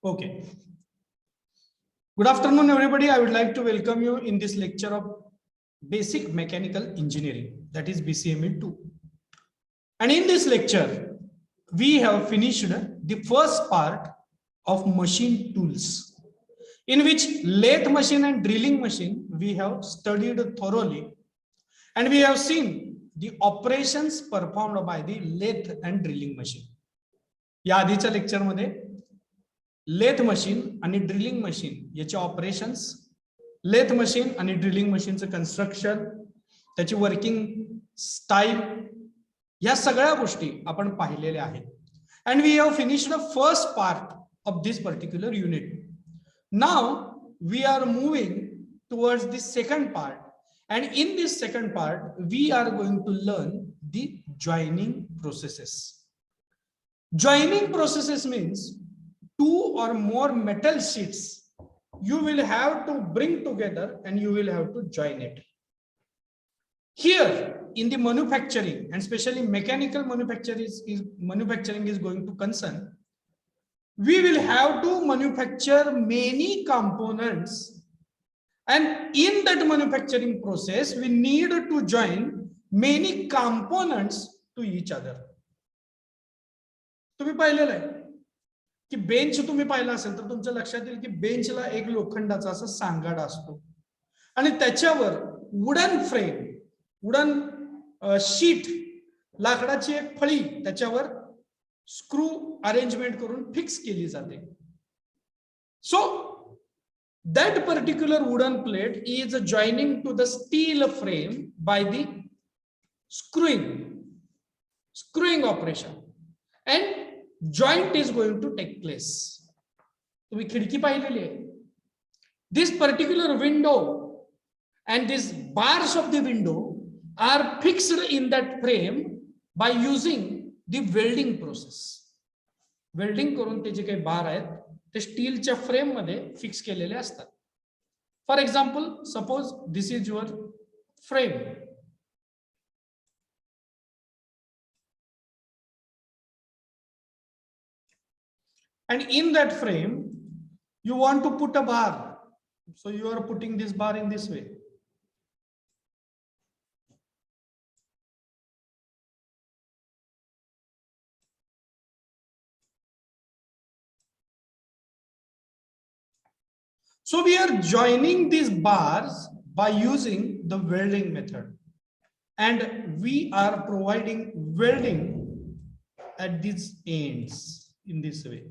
Okay. Good afternoon, everybody. I would like to welcome you in this lecture of Basic Mechanical Engineering, that is BCME 2. And in this lecture, we have finished the first part of machine tools, in which lathe machine and drilling machine we have studied thoroughly, and we have seen the operations performed by the lathe and drilling machine. या आधीच्या lecture मध्ये lathe machine आणि drilling machine याचे operations, lathe machine आणि drilling मशीनचं construction, त्याची working style, या सगळ्या गोष्टी आपण पाहिलेल्या आहेत. And we have finished the first part of this particular unit. Now we are moving towards the second part, and in this second part we are going to learn the joining processes. Joining processes means two or more metal sheets you will have to bring together and you will have to join it. Here in the manufacturing, and especially mechanical manufacturing is going to concern, we will have to manufacture many components, and in that manufacturing process we need to join many components to each other. तुम्ही पाहिलेलं आहे की bench तुम्ही पाहिला असेल तर तुमच्या लक्षात येईल की बेंचला एक लोखंडाचा असा सांगाडा असतो आणि त्याच्यावर वुडन फ्रेम, वुडन शीट, लाकडाची एक फळी त्याच्यावर स्क्रू अरेंजमेंट करून फिक्स केली जाते. सो that particular wooden plate is joining to the steel frame by the screwing operation, and joint is going to take place. तुम्ही खिडकी पाहिलेली आहे. This particular window and these bars of the window are fixed in that frame by using the welding process. Welding करून ते जे काही बार आहेत ते स्टीलच्या फ्रेम मध्ये फिक्स केलेले असतात. For example, suppose this is your frame. And in that frame you want to put a bar, so you are putting this bar in this way. So we are joining these bars by using the welding method, and we are providing welding at these ends in this way.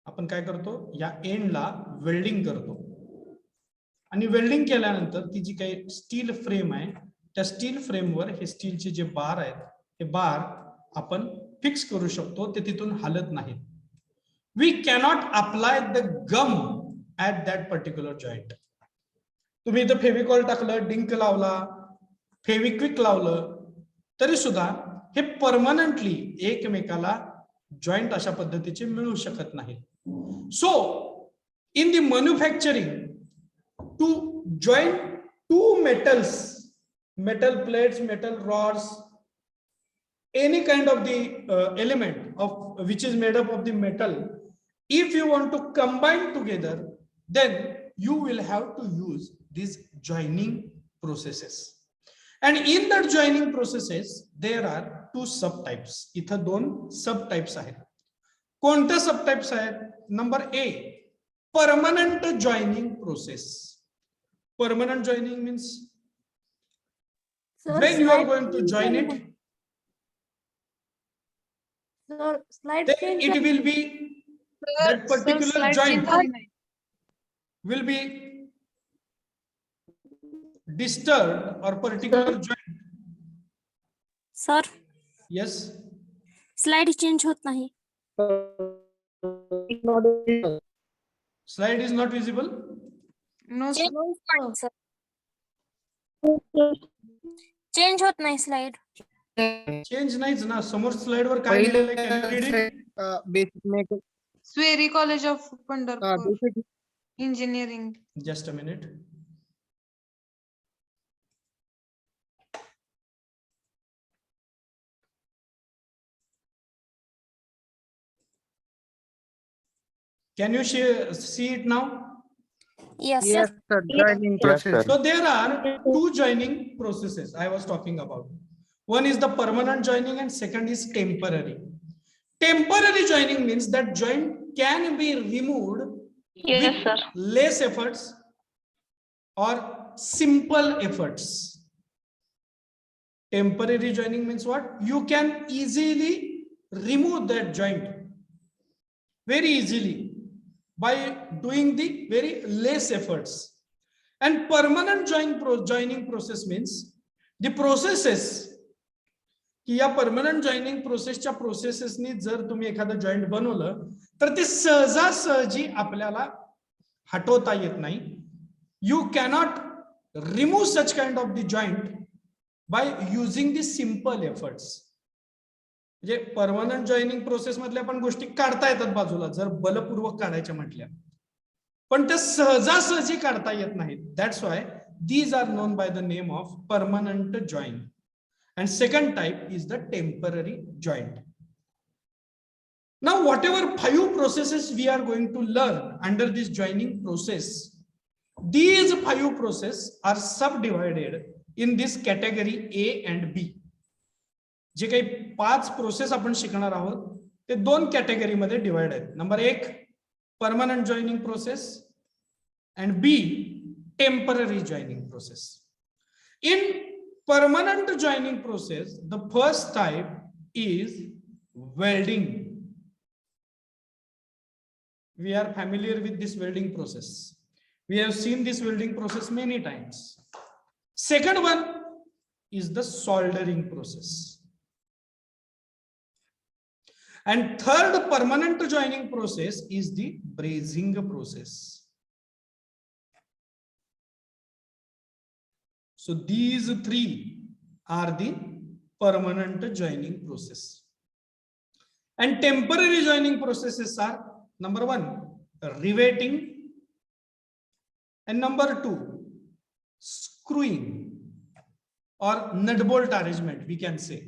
आपण काय करतो, या एंडला welding करतो, आणि welding केल्यानंतर ती जी काही स्टील फ्रेम आहे त्या स्टील फ्रेमवर हे स्टीलचे जे बार आहेत हे बार आपण फिक्स करू शकतो, ते तिथून हलत नाहीत. We cannot apply the gum at that particular joint. तुम्ही इथं फेविकॉल टाकलं, डिंक लावला, फेविक्विक लावलं, तरी सुद्धा हे परमनंटली एकमेकाला जॉईंट अशा पद्धतीचे मिळू शकत नाही. So in the manufacturing, to join two metals, metal plates, metal rods, any kind of the element of which is made up of the metal, if you want to combine together, then you will have to use these joining processes. And in that joining processes there are two subtypes. इथं दोन subtypes आहेत. कोणत्या subtypes आहेत? Number A, permanent joining process. Permanent joining means when you are going to join it, then it will be that particular joint will be disturbed, or particular joint. Sir, Yes, slide change होत नाही. slide is not visible. No, sir. Change होत नाही slide. Change नाहीच ना. समोर slide वर काय लिहिलेलं आहे? Can you read it? Basic Sweri College of Pandharpur Engineering. Just a minute. Can you see it now? Yes, Yes, sir. sir. Joining Yes, process. sir. So there are two joining processes I was talking about. One is the permanent joining and second is temporary. Temporary joining means that joint can be removed with less efforts or simple efforts. Temporary joining means what? You can easily remove that joint very easily by doing the very less efforts. And permanent joining process means the processes की या permanent joining प्रोसेसच्या प्रोसेसेसनी जर तुम्ही एखादं joint बनवलं तर ते सहजासहजी आपल्याला हटवता येत नाही. You cannot remove such kind of the joint by using the simple efforts. म्हणजे परमनंट जॉईनिंग प्रोसेस मधल्या पण गोष्टी काढता येतात बाजूला जर बलपूर्वक काढायच्या म्हटल्या, पण त्या सहजासहजी काढता येत नाहीत. That's why these are known by the name of permanent joint. And second type is the temporary joint. Now, whatever 5 processes we are going to learn under this joining process, these 5 processes are subdivided in this category A and B. जे काही 5 process आपण शिकणार आहोत ते 2 category मध्ये divide आहेत. Number 1 permanent joining process and B temporary joining process. In permanent joining process, the first type is welding. We are familiar with this welding process. We have seen this welding process many times. Second one is the soldering process. And third permanent joining process is the brazing process. So these 3 are the permanent joining process. And temporary joining processes are number 1 riveting and number 2 screwing or nut bolt arrangement we can say.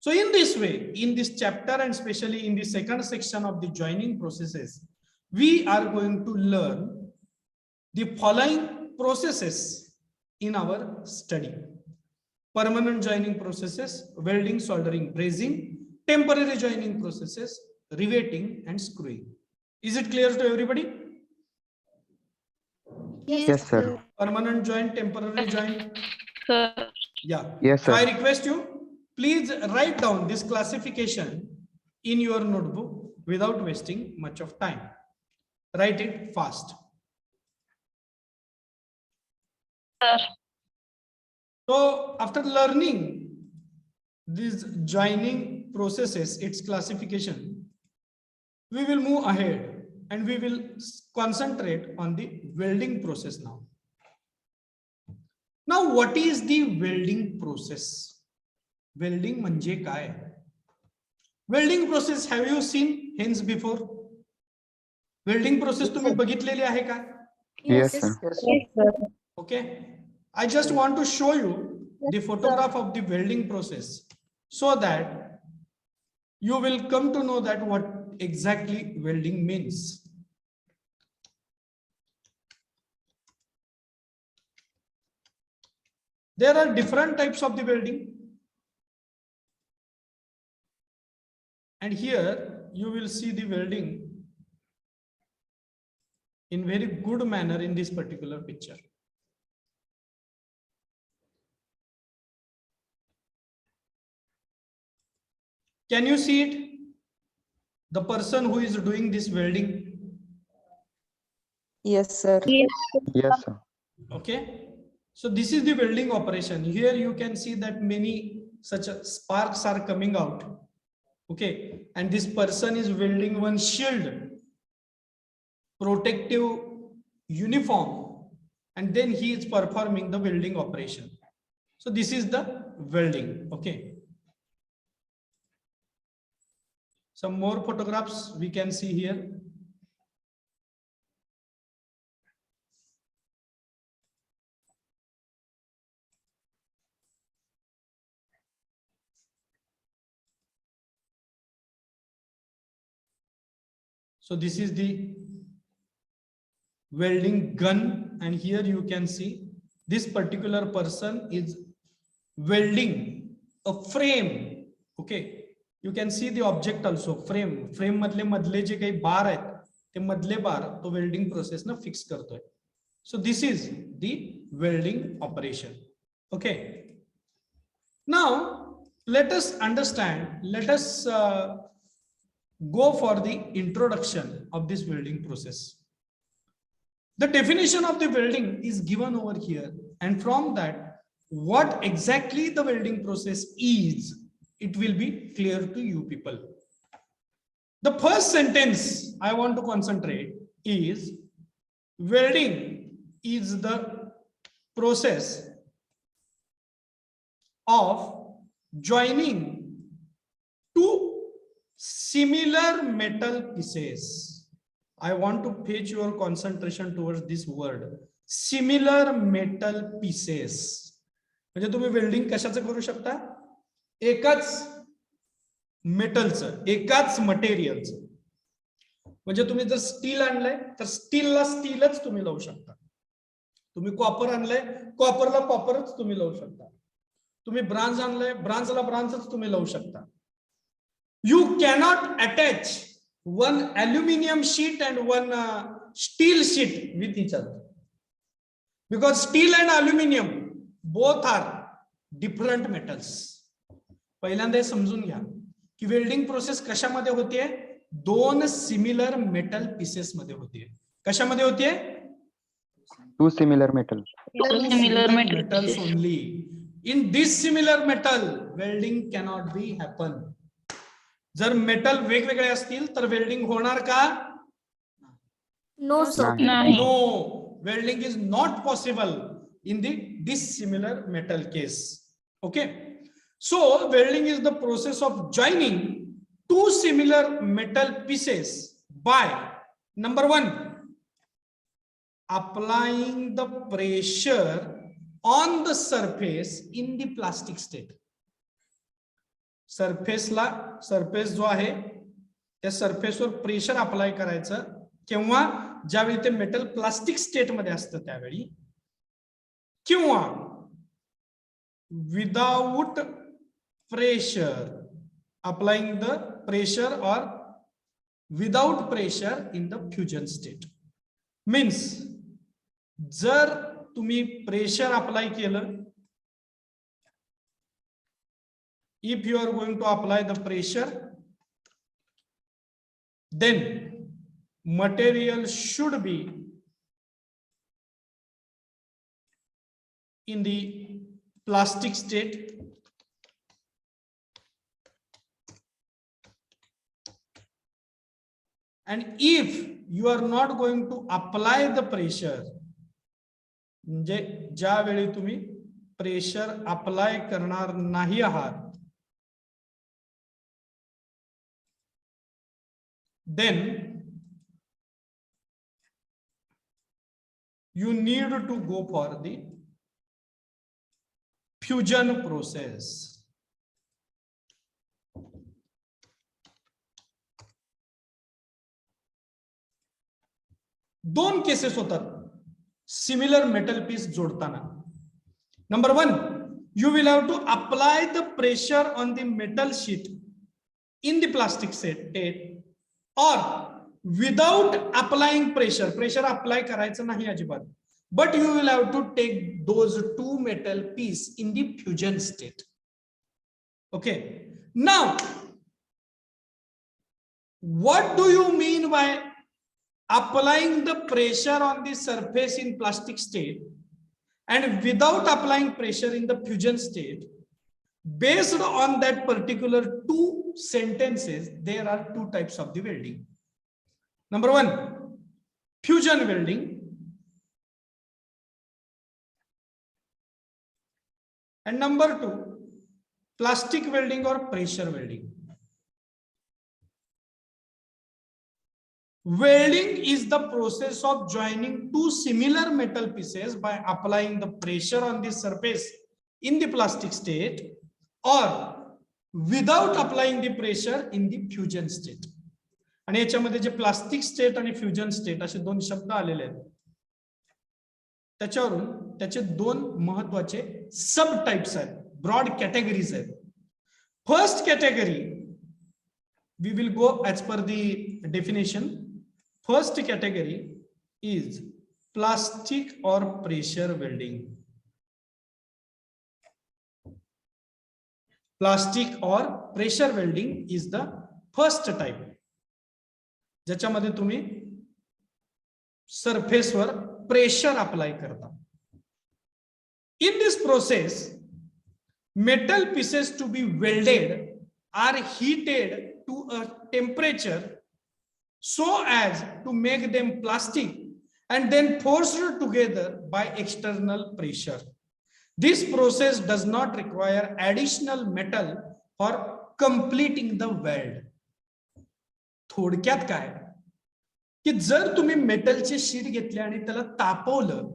So in this way, in this chapter and especially in the second section of the joining processes, we are going to learn the following processes in our study: permanent joining processes, welding, soldering, brazing; temporary joining processes, riveting and screwing. Is it clear to everybody? Yes, sir. Permanent joint, temporary joint. Yeah. Yes, So sir. I request you, please write down this classification in your notebook without wasting much of time. Write it fast. So after learning these joining processes, its classification, we will move ahead and we will concentrate on the welding process now. Now, what is the welding process? Welding म्हणजे काय? Welding process have you seen hence before? Welding process तुम्ही बघितलेली आहे का? Yes, sir. Okay. I just want to show you the photograph of the welding process so that you will come to know that what exactly welding means. There are different types of the welding. And here you will see the welding in very good manner in this particular picture. Can you see it? The person who is doing this welding. Yes, sir. Yes, sir. Okay. So this is the welding operation. Here you can see that many such sparks are coming out. Okay. And this person is welding one shield, protective uniform, and then he is performing the welding operation. So this is the welding. Okay. Some more photographs we can see here. So this is the welding gun, and here you can see this particular person is welding a frame. Okay, you can see the object also, frame madle je काही बार आहेत ते मधले बार तो welding process ना fix करतोय. So this is the welding operation. Okay, now let us understand, let us go for the introduction of this welding process. The definition of the welding is given over here, and from that what exactly the welding process is, it will be clear to you people. The first sentence I want to concentrate is welding is the process of joining two similar metal pieces. I want to fetch your concentration towards this word, similar metal pieces. म्हणजे तुम्ही welding कशाचं करू शकता, एकाच मेटलचं, एकाच मटेरियलचं. म्हणजे तुम्ही जर स्टील आणलंय तर स्टीलला स्टीलच तुम्ही लावू शकता. तुम्ही कॉपर आणलंय, कॉपरला कॉपरच तुम्ही लावू शकता. तुम्ही ब्रांज आणलंय, ब्रांजला ब्रांजच तुम्ही लावू शकता. You cannot attach one aluminum sheet and one steel sheet with each other, because steel and aluminum both are different metals. पहिल्यांदा समजून घ्या की वेल्डिंग प्रोसेस कशामध्ये होते, दोन सिमिलर मेटल पीसेस मध्ये होते. कशामध्ये होते, Two similar metal. Similar metals only. In this similar metal welding cannot be happen. जर मेटल वेगवेगळे असतील तर वेल्डिंग होणार का, नो सर. नाही. no, welding is not possible in the dissimilar metal case. Okay, so welding is the process of joining two similar metal pieces by, number one, applying the pressure on the surface in the plastic state. Surface जो आहे त्या सरफेसवर pressure apply करायचं किंवा ज्यावेळी ते metal plastic state मध्ये असतं त्यावेळी, किंवा without pressure, applying the pressure और without pressure in the fusion state. Means जर तुम्ही प्रेशर अप्लाय केलं, if you are going to apply the pressure, then material should be in the plastic state, and if you are not going to apply the pressure, म्हणजे ज्या वेळी तुम्ही pressure apply करणार नाही आहात, then you need to go for the fusion process. दोन cases होतात similar metal piece जोडताना. Number one, you will have to apply the pressure on the metal sheet in the plastic state, or without applying pressure, pressure apply करायचं नाही अजिबात, but you will have to take those two metal piece in the fusion state. Okay, now what do you mean by applying the pressure on the surface in plastic state and without applying pressure in the fusion state? Based on that particular two sentences, there are two types of the welding. Number one, fusion welding, and number two, plastic welding or pressure welding. Welding is the process of joining two similar metal pieces by applying the pressure on the surface in the plastic state or without applying the pressure in the fusion state. आणि याच्यामध्ये जे plastic state आणि fusion state असे दोन शब्द आलेले आहेत, त्याच्यावरून त्याचे दोन महत्वाचे सब टाइप्स आहेत, ब्रॉड कॅटेगरीज आहेत. First category, we will go as per the definition. First category is plastic or pressure welding. Plastic or pressure welding is the first type, ज्याच्यामध्ये तुम्ही सरफेसवर प्रेशर अप्लाय करता. In this process, metal pieces to be welded are heated to a temperature so as to make them plastic and then forced together by external pressure. This process does not require additional metal for completing the weld. थोडक्यात काय की जर तुम्ही मेटलचे sheet घेतले आणि त्याला तापवलं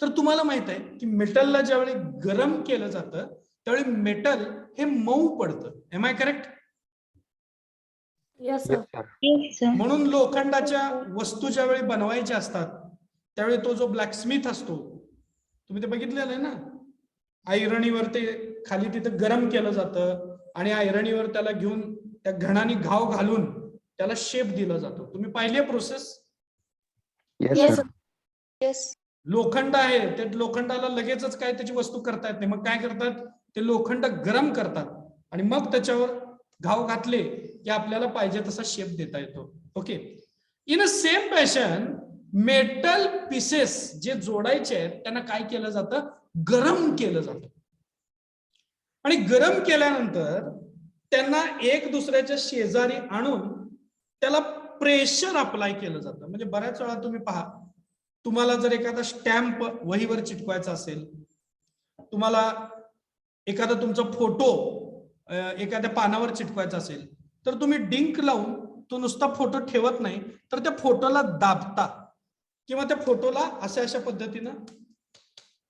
तर तुम्हाला माहित आहे की मेटलला ज्यावेळी गरम केलं जातं त्यावेळी मेटल हे मऊ पडतं. Am I correct? Yes, sir. Yes, sir. म्हणून लोखंडाच्या वस्तू ज्यावेळी बनवायच्या असतात त्यावेळी तो जो ब्लॅकस्मिथ असतो, तुम्ही ते बघितलेलं आहे ना, आयरणीवर ते खाली तिथे गरम केलं जातं आणि आयरणीवर त्याला घेऊन त्या घणाने घाव घालून त्याला शेप दिला जातो. तुम्ही पाहिली process? Yes, Yes, sir. sir. Yes. लोखंड आहे, ते लोखंडाला लगेचच काय त्याची वस्तू करता येत नाही. मग काय करतात, ते लोखंड गरम करतात आणि मग त्याच्यावर घाव घातले की आपल्याला पाहिजे तसा शेप देता येतो. Okay, in a same fashion metal pieces जे जोडायचे आहेत त्यांना काय केलं जातं, गरम केलं जातं. आणि गरम केल्यानंतर त्यांना एक दुसऱ्याच्या शेजारी आणून त्याला प्रेशर अप्लाय केलं जातं. म्हणजे बऱ्याच वेळा तुम्ही पहा, तुम्हाला जर एखादा स्टॅम्प वहीवर चिटकवायचा असेल, तुम्हाला एखादा तुमचा फोटो एखाद्या पानावर चिटकवायचा असेल तर तुम्ही डिंक लावून तो नुसता फोटो ठेवत नाही, तर त्या फोटोला दाबता किंवा त्या फोटोला अशा पद्धतीनं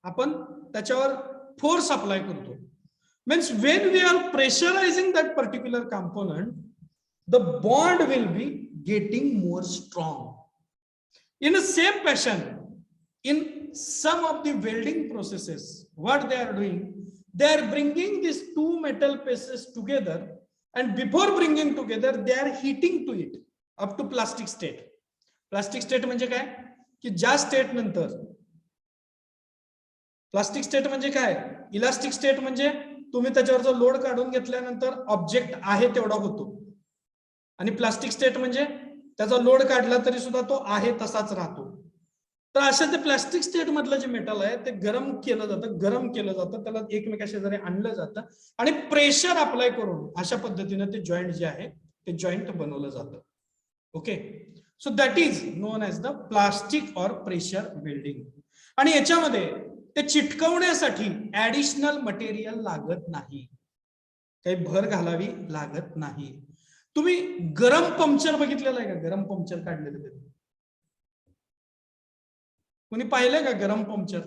आपण त्याच्यावर फोर्स अप्लाय करतो. Means when we are pressurizing that particular component, the bond will be getting more strong. In the same fashion, in some of the welding processes, what they are doing, they are bringing these two metal pieces together, and before bringing together, they are heating to it up to plastic state. Plastic state म्हणजे काय की ज्या state नंतर, plastic state म्हणजे काय, elastic state म्हणजे तुम्ही त्याच्यावरचा load काढून घेतल्यानंतर ऑब्जेक्ट आहे तेवढा होतो, आणि प्लास्टिक स्टेट म्हणजे त्याचा लोड काढला तरी सुद्धा तो आहे तसाच राहतो. तर अशा ते प्लास्टिक स्टेट मधलं जे मेटल आहे ते गरम केलं जातं, त्याला एकमेकाशेजारी आणलं जातं आणि प्रेशर अप्लाय करून अशा पद्धतीने ते जॉईंट जे आहे ते जॉईंट बनवलं जातं. Okay, so that is known as the plastic or pressure welding. आणि याच्यामध्ये ते चिटकवण्यासाठी ऍडिशनल मटेरियल लागत नाही, काही भर घालावी लागत नाही. तुम्ही गरम पंक्चर बघितलेलं आहे का? गरम पंक्चर काढलेलं कधी कोणी पाहिलंय का गरम puncture?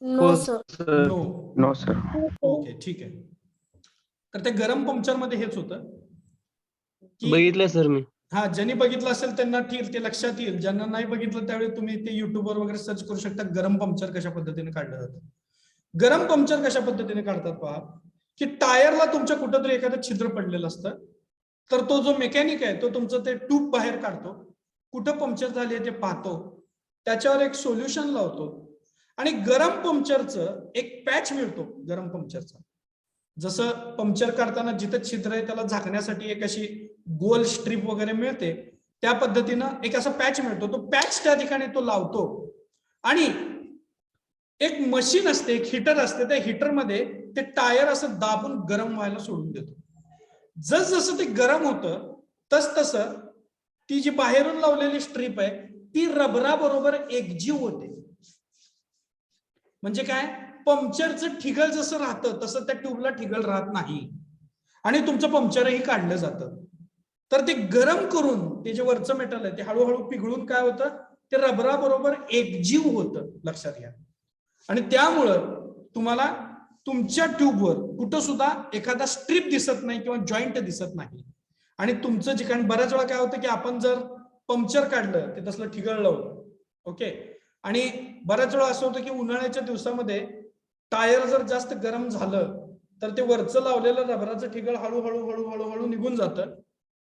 No, sir. No. No, sir. Okay, ठीक आहे. तर ते गरम पंक्चर मध्ये हेच होतं की बघितलं सर मी. हा, ज्यांनी बघितलं असेल त्यांना ठीक ते लक्षात येईल, ज्यांना नाही बघितलं त्यावेळी तुम्ही ते युट्यूबवर वगैरे सर्च करू शकता, गरम पंक्चर कशा पद्धतीने काढलं जातं. गरम पंक्चर कशा पद्धतीने काढतात पहा, की टायरला तुमच्या कुठंतरी एखादं छिद्र पडलेलं असतं, तर तो जो मेकॅनिक आहे तो तुमचं ते ट्यूब बाहेर काढतो, कुठं पंक्चर झाली आहे ते पाहतो, त्याच्यावर एक सोल्युशन लावतो आणि गरम पंक्चरचं एक पॅच मिळतो. गरम पंक्चरचा जसं पंक्चर काढताना जिथं छिद्र आहे त्याला झाकण्यासाठी एक अशी गोल स्ट्रीप वगैरे मिळते, त्या पद्धतीनं एक असा पॅच मिळतो. तो पॅच त्या ठिकाणी तो लावतो आणि एक मशीन असते, एक हीटर असते, त्या हीटर मध्ये ते टायर असं दाबून गरम व्हायला सोडून देतो. जसं ते गरम होतं तस ती जी बाहेरून लावलेली स्ट्रीप आहे ती रबरा बरोबर एकजीव होते. म्हणजे काय, पंक्चरचं ठिगळ जसं राहतं तसं त्या ट्यूबला ठिगळ राहत नाही आणि तुमचं पंक्चरही काढलं जातं. तर ते गरम करून ते जे वरचं मेटल आहे ते हळूहळू पिघळून काय होतं, ते रबरा बरोबर एकजीव होतं, लक्षात घ्या. आणि त्यामुळं तुम्हाला तुमच्या ट्यूबवर कुठं सुद्धा एखादा स्ट्रीप दिसत नाही किंवा जॉईंट दिसत नाही. आणि तुमचं जे, कारण बऱ्याच वेळा काय होतं की आपण जर पंक्चर काढलं ते तसलं ठिगळ लावलं, ओके, आणि बऱ्याच वेळा असं होतं की उन्हाळ्याच्या दिवसामध्ये टायर जर जास्त गरम झालं तर ते वरचं लावलेलं रबराचं ठिगळ हळूहळू हळूहळू हळू निघून जातं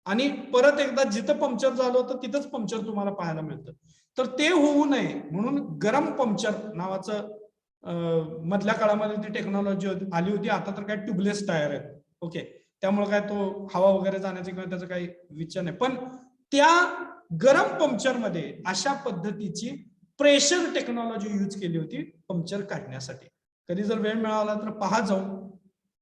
आणि परत एकदा जिथं पंक्चर झालं होतं तिथंच पंक्चर तुम्हाला पाहायला मिळतं. तर ते होऊ नये म्हणून गरम पंक्चर नावाचं मधल्या काळामध्ये ती टेक्नॉलॉजी आली होती. आता तर काय ट्यूबलेस टायर आहेत, ओके, त्यामुळे काय तो हवा वगैरे जाण्याचा किंवा त्याचा काही विचार नाही. पण त्या गरम पंक्चर मध्ये अशा पद्धतीची प्रेशर टेक्नॉलॉजी यूज केली होती पंक्चर काढण्यासाठी. कधी जर वेळ मिळाला तर पहा जाऊन,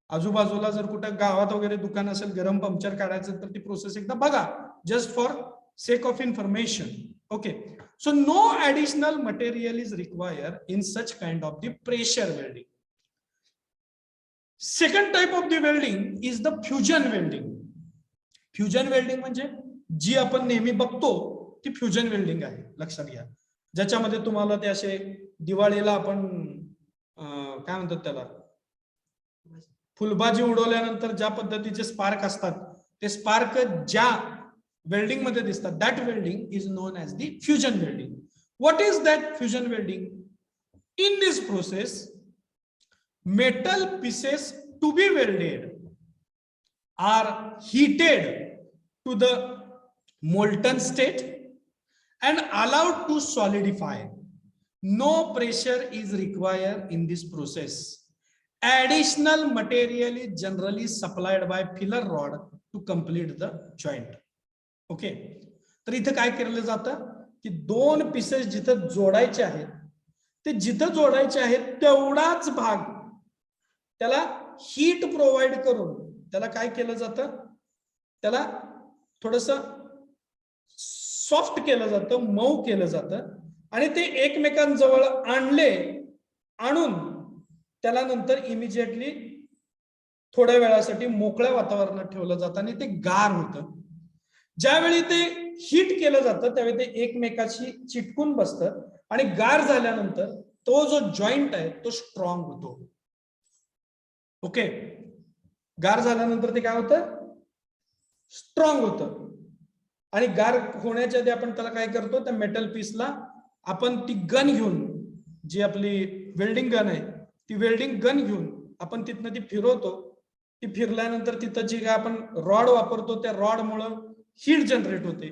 आजूबाजूला जर कुठं गावात वगैरे दुकान असेल गरम पंक्चर काढायचं तर ती प्रोसेस एकदा बघा, just for sake of information. Okay, so no additional material is required in such kind of the pressure welding. Second type of the welding is the fusion welding. Fusion welding म्हणजे जी आपण नेहमी बघतो ती fusion welding आहे, लक्षात घ्या. ज्याच्यामध्ये तुम्हाला ते असे दिवाळीला आपण काय म्हणतात त्याला, फुलबाजी उडवल्यानंतर ज्या पद्धतीचे स्पार्क असतात ते स्पार्क ज्या वेल्डिंग मध्ये दिसतात, that welding is known as the fusion welding. What is that fusion welding? In this process metal pieces to be welded are heated to the molten state and allowed to solidify. No pressure is required in this process. Additional material is generally supplied by filler rod to complete the joint. Okay, तर इथे काय केलं जातं की दोन pieces जिथं जोडायचे आहेत ते जिथं जोडायचे आहेत तेवढाच भाग त्याला हीट प्रोव्हाइड करून त्याला काय केलं जातं, त्याला थोडस सॉफ्ट केलं जातं, मऊ केलं जातं आणि ते एकमेकांजवळ आणून त्याला नंतर इमिजिएटली थोड्या वेळासाठी मोकळ्या वातावरणात ठेवलं जातं आणि ते गार होतं. ज्यावेळी ते हीट केलं जातं त्यावेळी ते एकमेकाशी चिटकून बसतं आणि गार झाल्यानंतर तो जो जॉईंट आहे तो स्ट्रॉंग होतो. ओके, गार झाल्यानंतर ते काय होतं, स्ट्रॉंग होतं. आणि गार होण्याच्या आधी आपण त्याला काय करतो, त्या मेटल पीसला आपण ती गन घेऊन, जी आपली वेल्डिंग गन आहे ती वेल्डिंग गन घेऊन आपण तिथनं ती फिरवतो. ती फिरल्यानंतर तिथं जी काय आपण रॉड वापरतो त्या रॉड मुळे हीट जनरेट होते.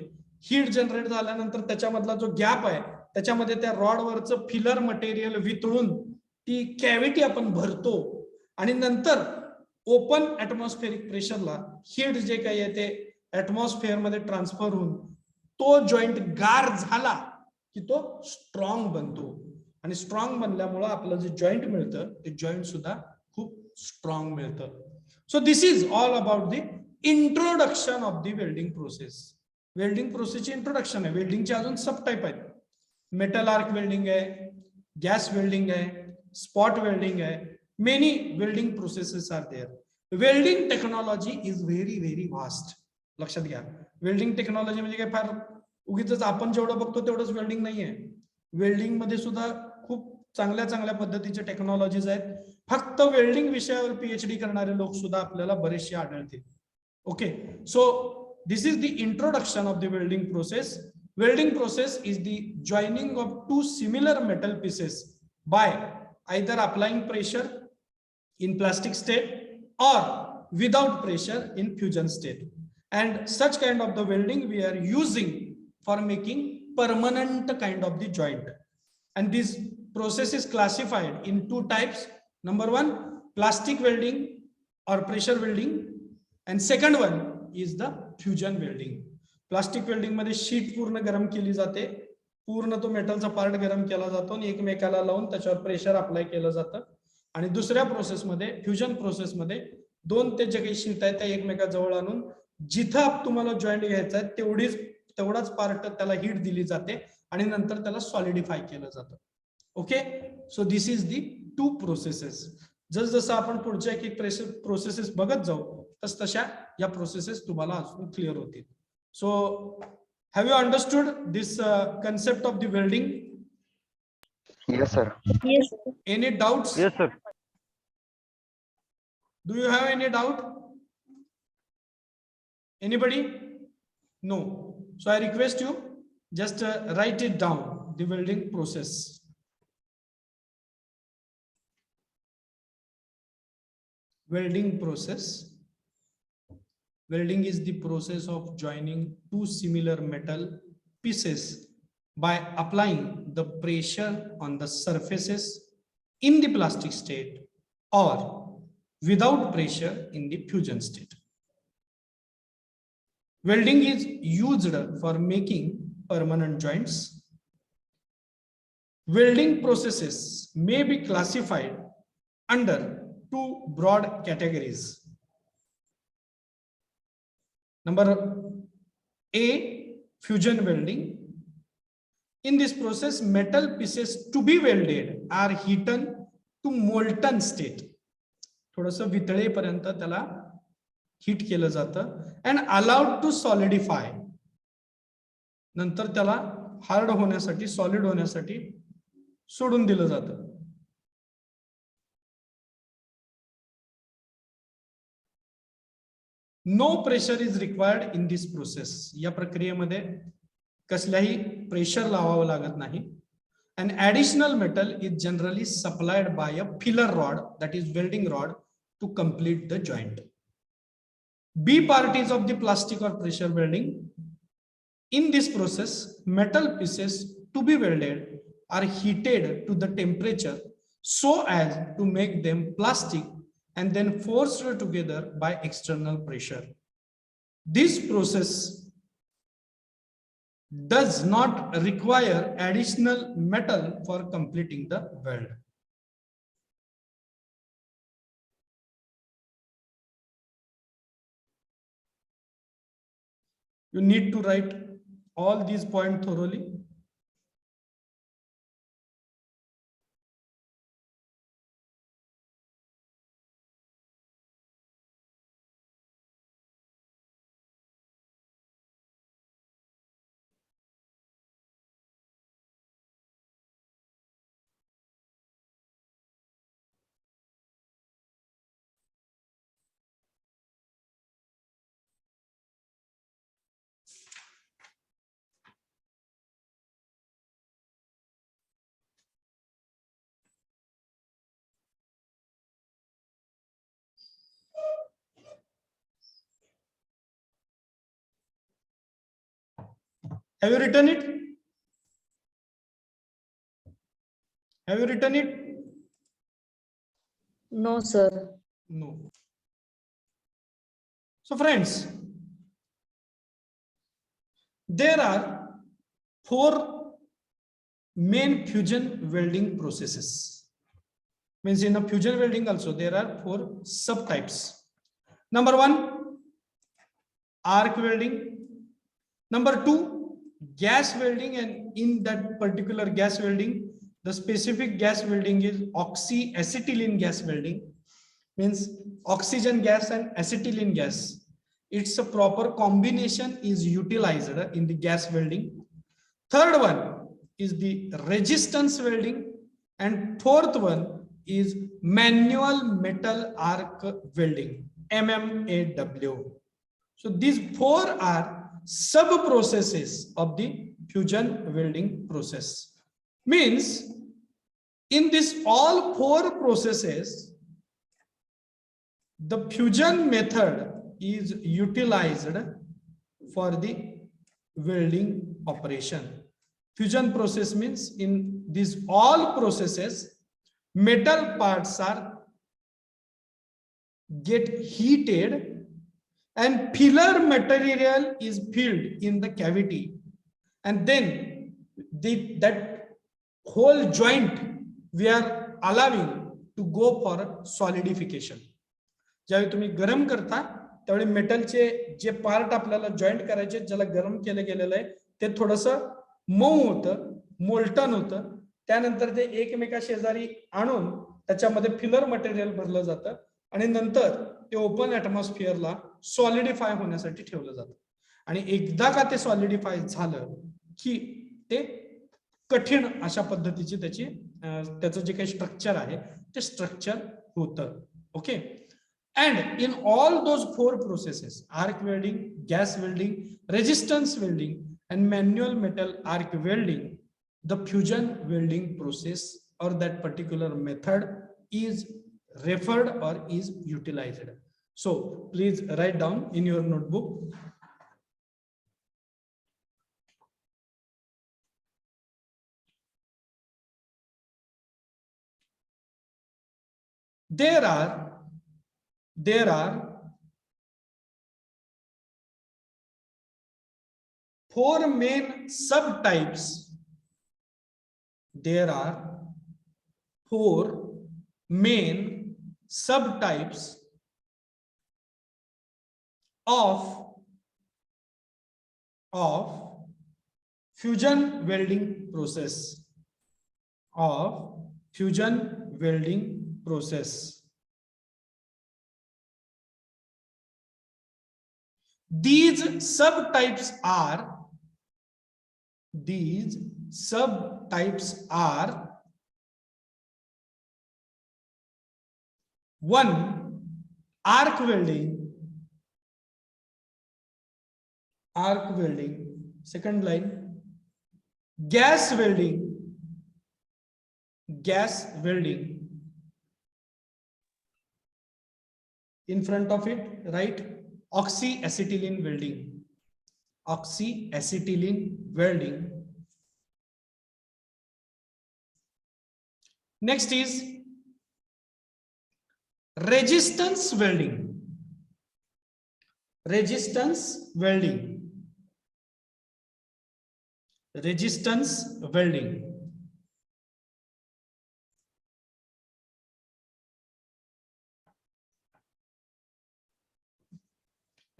हीट जनरेट झाल्यानंतर त्याच्यामधला जो गॅप आहे त्याच्यामध्ये त्या रॉड वरचं फिलर मटेरियल वितळून ती कॅव्हिटी आपण भरतो आणि नंतर ओपन ऍटमॉस्फेरिक प्रेशरला हीट जे काही आहे ते ऍटमॉस्फेअर मध्ये ट्रान्सफर होऊन तो जॉईंट गार झाला की तो स्ट्रॉंग बनतो आणि स्ट्रॉंग बनल्यामुळे आपलं जे जॉईंट मिळतं ते जॉईंट सुद्धा खूप स्ट्रॉंग मिळतं. So this is all about the introduction of the welding process. Welding प्रोसेसची इंट्रोडक्शन आहे. वेल्डिंगचे अजून सब टाईप आहेत. मेटल आर्क वेल्डिंग आहे, गॅस वेल्डिंग आहे, स्पॉट वेल्डिंग आहे. Many welding processes are there. Welding technology is very very vast. लक्षात घ्या, वेल्डिंग टेक्नॉलॉजी म्हणजे काय फार उगीच आपण जेवढं बघतो तेवढंच वेल्डिंग नाहीये. वेल्डिंग मध्ये सुद्धा खूप चांगल्या चांगल्या पद्धतीचे टेक्नॉलॉजीज आहेत. फक्त वेल्डिंग विषयावर पीएचडी करणारे लोक सुद्धा आपल्याला बरेचसे आढळतील. Okay, so this is the introduction of the welding process. Welding process is the joining of two similar metal pieces by either applying pressure in plastic state or without pressure in fusion state. And such kind of the welding we are using for making permanent kind of the joint. And this process is classified in two types. Number one, plastic welding or pressure welding, and second one is the fusion welding. Plastic welding मध्ये sheet पूर्ण गरम केली जाते, पूर्ण तो मेटलचा part गरम केला जातो आणि एकमेकाला लावून त्याच्यावर प्रेशर अप्लाय केलं जातं. आणि दुसऱ्या प्रोसेसमध्ये फ्युजन प्रोसेसमध्ये दोन ते जे काही शीट आहेत त्या एकमेकाजवळ आणून जिथं तुम्हाला जॉईंट घ्यायचा आहे तेवढाच पार्ट त्याला हीट दिली जाते आणि नंतर त्याला सॉलिडिफाय केलं जातं. Okay, so this is the two processes. जसं आपण पुढच्या एक प्रोसेसेस बघत जाऊ तशा या प्रोसेसेस तुम्हाला अजून क्लिअर होतील. So, have you understood this concept of the welding? Yes, sir. Yes. Any doubts? Yes, sir. Do you have any doubt? Anybody? No. So I request you just write it down, the welding process. Welding process. Welding is the process of joining two similar metal pieces by applying the pressure on the surfaces in the plastic state or without pressure in the fusion state. Welding is used for making permanent joints. Welding processes may be classified under two broad categories. Number A, fusion welding. In this process, metal pieces to be welded are heated to molten state. थोडंसं वितळेपर्यंत त्याला heat केलं जातं and allowed to solidify. नंतर त्याला hard होण्यासाठी, solid होण्यासाठी सोडून दिलं जातं. No pressure is required in this process. या प्रक्रियेमध्ये कसल्याही प्रेशर लावावं लागत नाही. An additional metal is generally supplied by a filler rod, that is welding rod, to complete the joint. B part is of the plastic or pressure welding. In this process, metal pieces to be welded are heated to the temperature so as to make them plastic and then forced together by external pressure. This process does not require additional metal for completing the weld. You need to write all these points thoroughly. Have you written it? Have you written it? No, sir. No. So friends, there are 4 main fusion welding processes. Means in a fusion welding also there are 4 subtypes. Number 1, arc welding. Number 2, gas welding, and in that particular gas welding, the specific gas welding is oxyacetylene gas welding. Means oxygen gas and acetylene gas. It's a proper combination is utilized in the gas welding. Third one is the resistance welding, and fourth one is manual metal arc welding, MMAW. So these 4 are sub processes of the fusion welding process. Means in this all 4 processes, the fusion method is utilized for the welding operation. Fusion process means in these all processes, metal parts are get heated and filler material is filled in the cavity, and then that whole joint we are allowing to go for solidification. ज्यावेळी तुम्ही गरम करता त्यावेळी मेटलचे जे part आपल्याला joint करायचे, ज्याला गरम केलं गेलेलं आहे, ते थोडंसं मऊ होतं, मोल्टन होतं. त्यानंतर ते एकमेका शेजारी आणून त्याच्यामध्ये फिलर मटेरियल भरलं जातं आणि नंतर ते ओपन ऍटमॉस्फिअरला सॉलिडिफाय होण्यासाठी ठेवलं जातं. आणि एकदा का ते सॉलिडिफाय झालं की ते कठीण अशा पद्धतीची त्याचं जे काही स्ट्रक्चर आहे ते स्ट्रक्चर होतं. Okay. And in all those 4 processes, arc welding, gas welding, resistance welding, and manual metal arc welding, the fusion welding process or that particular method is referred or is utilized. So please write down in your notebook. There are 4 main subtypes. There are 4 main subtypes of fusion welding process. These subtypes are 1. Arc welding. Second line, gas welding. In front of it, write oxyacetylene welding. Next is resistance welding.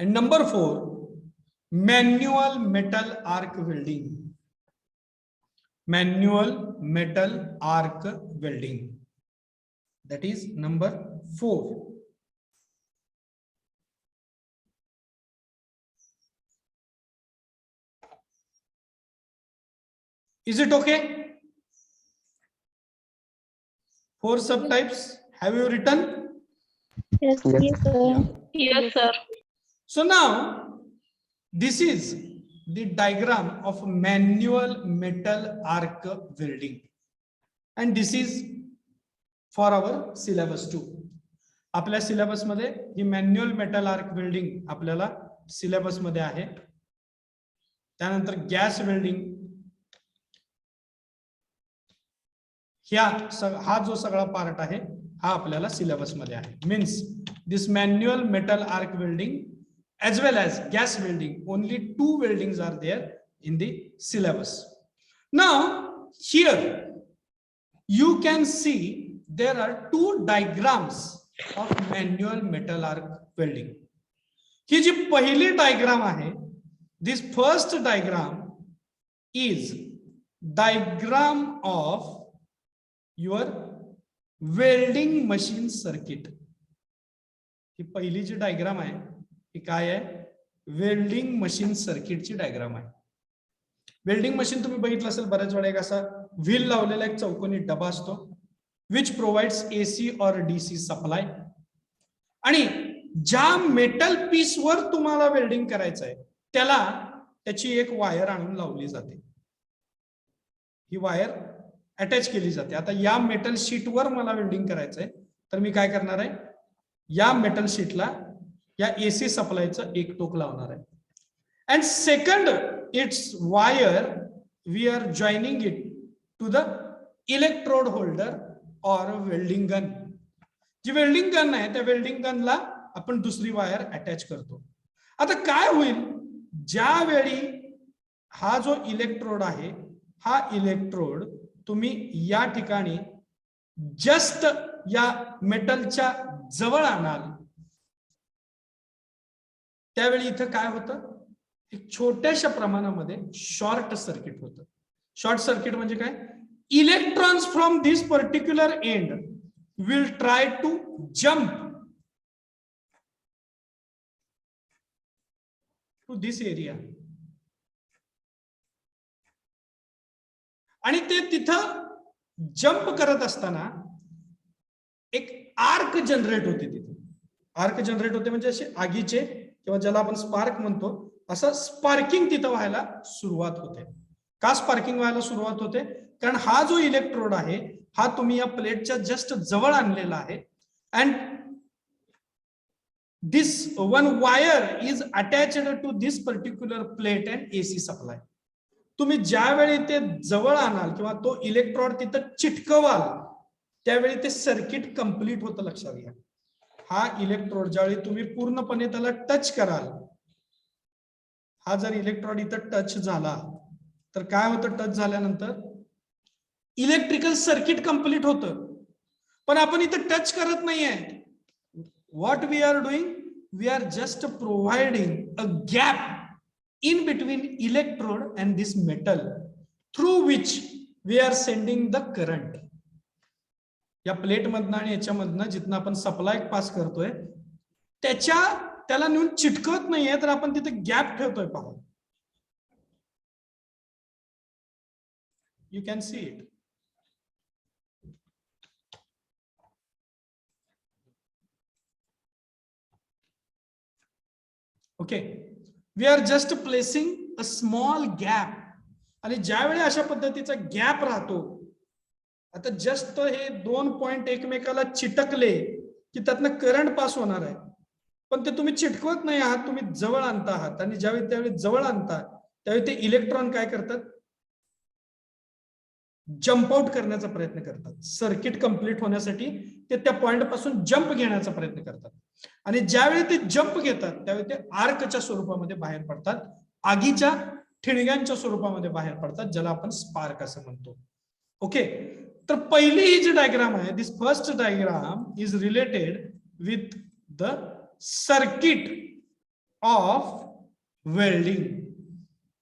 And number 4, manual metal arc welding. That is number 4. Is it okay? 4 subtypes. Have you written? Yes, Yes. yes, sir. Yeah. Yes, sir. So now this is the diagram of manual metal arc welding, and this is for our syllabus 2. आपल्या syllabus मध्ये ही manual metal arc welding आपल्याला syllabus मध्ये आहे. त्यानंतर gas welding, हा जो सगळा part आहे हा आपल्याला सिलेबस मध्ये आहे. Means this manual metal arc welding as well as gas welding, only 2 weldings are there in the syllabus. Now here you can see there are 2 diagrams of manual metal arc welding. ही जी पहिली diagram आहे, this first diagram is diagram of your welding machine circuit. ही पहिली जी diagram आहे ही काय आहे, welding machine सर्किटची diagram आहे. Welding machine तुम्ही बघितलं असेल बऱ्याच वेळा, एक असा व्हील लावलेला एक चौकोनी डबा असतो विच प्रोव्हाइड्स एसी और डीसी सप्लाय. आणि ज्या मेटल पीस वर तुम्हाला वेल्डिंग करायचं आहे त्याला त्याची एक वायर आणून लावली जाते. ही वायर अटॅच केली जाते. आता या मेटल शीट वर मला वेल्डिंग करायचंय तर मी काय करणार आहे, या मेटल शीटला या एसी सप्लायचं एक टोक लावणार आहे. And second it's wire we are joining it to the electrode holder और वेल्डिंग गन. जी वेल्डिंग गन आहे त्या वेल्डिंग गनला आपण दुसरी वायर अटॅच करतो. आता काय होईल, ज्यावेळी हा जो इलेक्ट्रोड आहे हा इलेक्ट्रोड तुम्ही या ठिकाणी जस्ट या मेटलच्या जवळ आणाल त्यावेळी इथं काय होतं, एक छोट्याशा प्रमाणामध्ये शॉर्ट सर्किट होतं. शॉर्ट सर्किट म्हणजे काय, electrons from this particular end will try to jump to this area आणि ते तिथं जम्प करत असताना एक आर्क जनरेट होते तिथे. आर्क जनरेट होते म्हणजे असे आगीचे किंवा ज्याला आपण स्पार्क म्हणतो, असं स्पार्किंग तिथं व्हायला सुरुवात होते. का स्पार्किंग व्हायला सुरुवात होते? कारण हा जो इलेक्ट्रोड आहे हा तुम्ही या प्लेटच्या जस्ट जवळ आणलेला आहे and this one wire is attached to this particular plate and AC supply. तुम्ही ज्यावेळी ते जवळ आणाल किंवा तो इलेक्ट्रॉड तिथं चिटकवाल त्यावेळी ते सर्किट कंप्लीट होतं. लक्षात घ्या, हा इलेक्ट्रोड ज्यावेळी तुम्ही पूर्णपणे त्याला टच कराल, हा जर इलेक्ट्रॉड इथं टच झाला तर काय होतं? टच झाल्यानंतर इलेक्ट्रिकल सर्किट कंप्लीट होतं, पण आपण इथं टच करत नाहीये. What we are doing? We are just providing a gap in between electrode and this metal through which we are sending the current. या प्लेट मधनं आणि याच्यामधनं जिथनं आपण सप्लाय पास करतोय त्याला नेऊन चिटकत नाहीये, तर आपण तिथे गॅप ठेवतोय. पहा, you can see it. Okay, we are just placing a small gap. आणि ज्यावेळी अशा पद्धतीचा गॅप राहतो, आता जस्ट हे 2 पॉइंट एकमेकाला चिटकले की त्यातनं करंट पास होणार आहे, पण ते तुम्ही चिटकवत नाही आहात, तुम्ही जवळ आणता आहात. आणि त्यावेळी जवळ आणता त्यावेळी ते इलेक्ट्रॉन काय करतात? जम्प आउट करण्याचा प्रयत्न करतात. सर्किट कंप्लीट होण्यासाठी ते त्या पॉइंट पासून जम्प घेण्याचा प्रयत्न करतात. आणि ज्यावेळी ते जम्प घेतात त्यावेळी ते आर्कच्या स्वरूपामध्ये बाहेर पडतात, आगीच्या ठिणग्यांच्या स्वरूपामध्ये बाहेर पडतात, ज्याला आपण स्पार्क असं म्हणतो. ओके, तर पहिली ही जी डायग्राम आहे, this first diagram is related with the circuit of welding.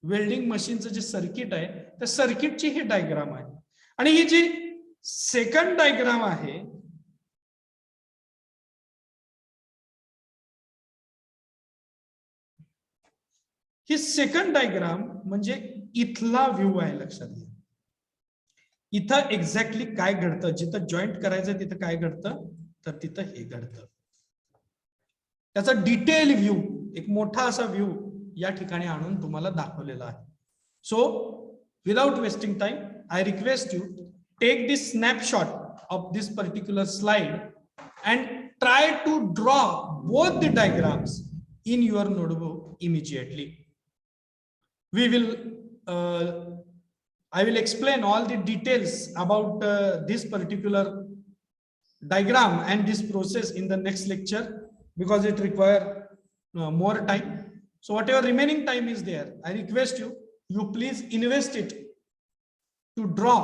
Welding मशीनचं जे सर्किट आहे त्या सर्किटची ही डायग्राम आहे. आणि ही जी सेकंड डायग्राम आहे, ही सेकंड डायग्राम म्हणजे इथला व्ह्यू आहे. लक्षात घ्या, इथं एक्झॅक्टली काय घडतं, जिथं जॉईंट करायचं तिथं काय घडतं, तर तिथं हे घडतं. त्याचा डिटेल व्ह्यू, एक मोठा असा व्ह्यू या ठिकाणी आणून तुम्हाला दाखवलेला आहे. So without wasting time, I request you take this snapshot of this particular slide and try to draw both the diagrams in your notebook immediately. We will I will explain all the details about this particular diagram and this process in the next lecture because it requires more time. So whatever remaining time is there, I request you please invest it to draw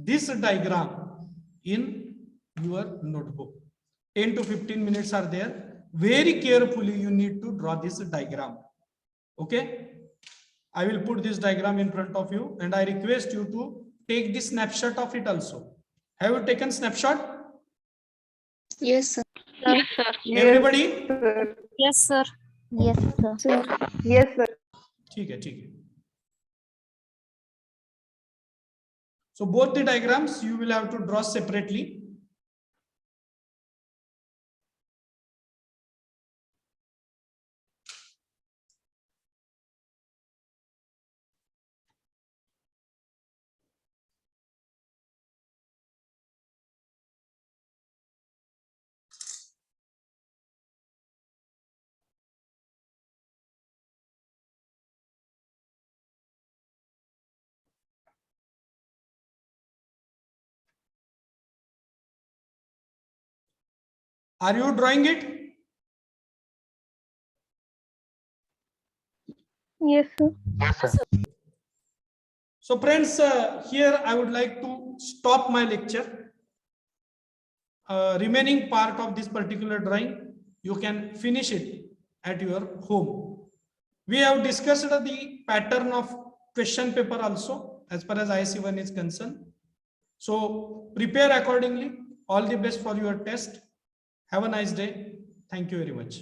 this diagram in your notebook. 10 to 15 minutes are there. Very carefully you need to draw this diagram. Okay, I will put this diagram in front of you and I request you to take this snapshot of it also. Have you taken snapshot? Yes, sir. Yes, sir. Everybody? Yes, sir. Yes, sir. Yes, sir. ठीक है. So both the diagrams you will have to draw separately. Are you drawing it? Yes, sir. Yes, sir. So friends, here I would like to stop my lecture. Remaining part of this particular drawing, you can finish it at your home. We have discussed the pattern of question paper also as far as IC1 is concerned. So prepare accordingly. All the best for your test. Have a nice day. Thank you very much.